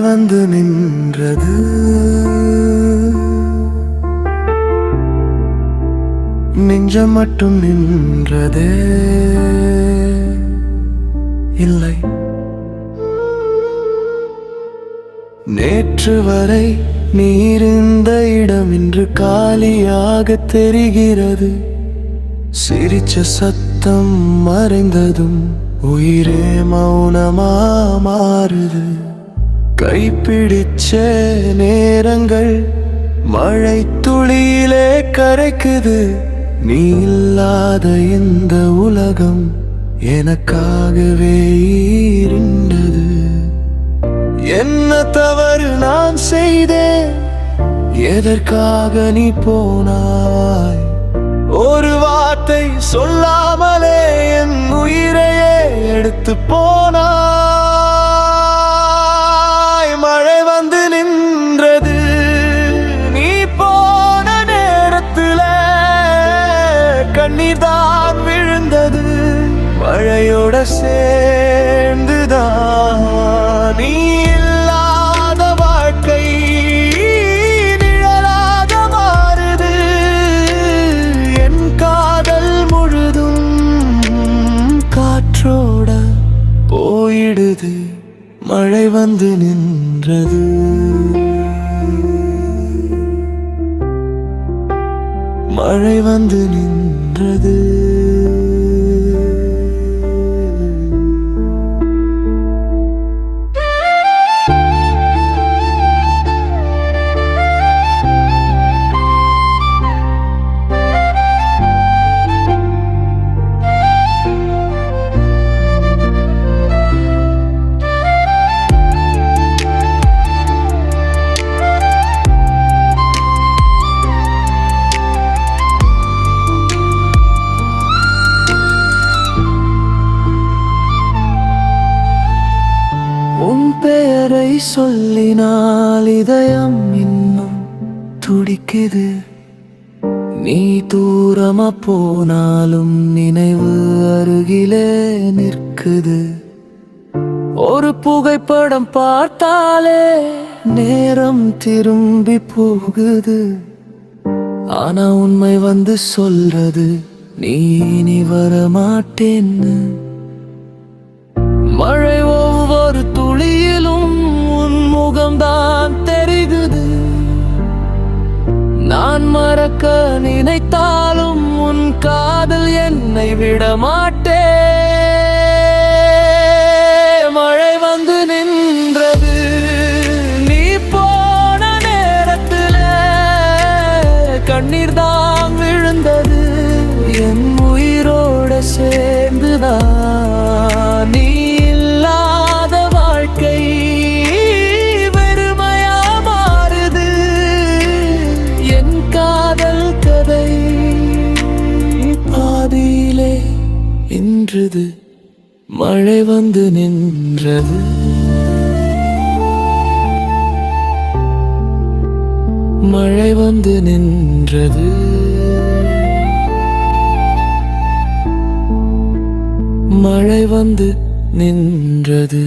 வந்து நின்றது. நெஞ்சம் மட்டும் நின்றதே இல்லை. நேற்று வரை நீருந்த இடம் இன்று காலியாக தெரிகிறது. சிரிச்ச சத்தம் மறைந்ததும் உயிரே மௌனமா மாறுது. கைப்பிடிச்ச நேரங்கள் மழை துளியிலே கரைக்குது. நீ இல்லாத இந்த உலகம் எனக்காகவே இருண்டது. என்ன தவறு நான் செய்தேன்? எதற்காக நீ போனாய்? ஒரு வார்த்தை சொல்லாமலே என் உயிரையே எடுத்து போனாய். மழை வந்து நின்றது நீ போன நேரத்துல. கண்ணீர் தான் விழுந்தது மழையோட சேர்ந்துதான். நீ இல்லாத வாழ்க்கை நிழலாக மாறுது. என் காதல் முழுதும் காற்றோட போயிடுது. மழை வந்து நின்றது. மழை வந்து நின்றது. உன் பெயரை சொல்லினால் இதயம் இன்னும் துடிக்குது. நீ தூரமா போனாலும் நினைவு அருகிலே நிற்குது. ஒரு புகைப்படம் பார்த்தாலே நேரம் திரும்பி போகுது. ஆனா உண்மை வந்து சொல்றது நீ இனி வரமாட்டேன்னு. மழை ஒவ்வொரு துளியிலும் உன் முகம்தான் தெரிகுது. நான் மறக்க நினைத்தாலும் உன் காதல் என்னை விட மாட்டே. மழை வந்து நின்றது நீ போன நேரத்துல. கண்ணீர் தான் விழுந்தது என் உயிரோட சேர்ந்துதான். நீ இல்லாத வாழ்க்கை வெறுமையா மாறுது. என் காதல் கதை பாதியிலே நின்றது. மழை வந்து நின்றது. மழை வந்து நின்றது. மழை வந்து நின்றது.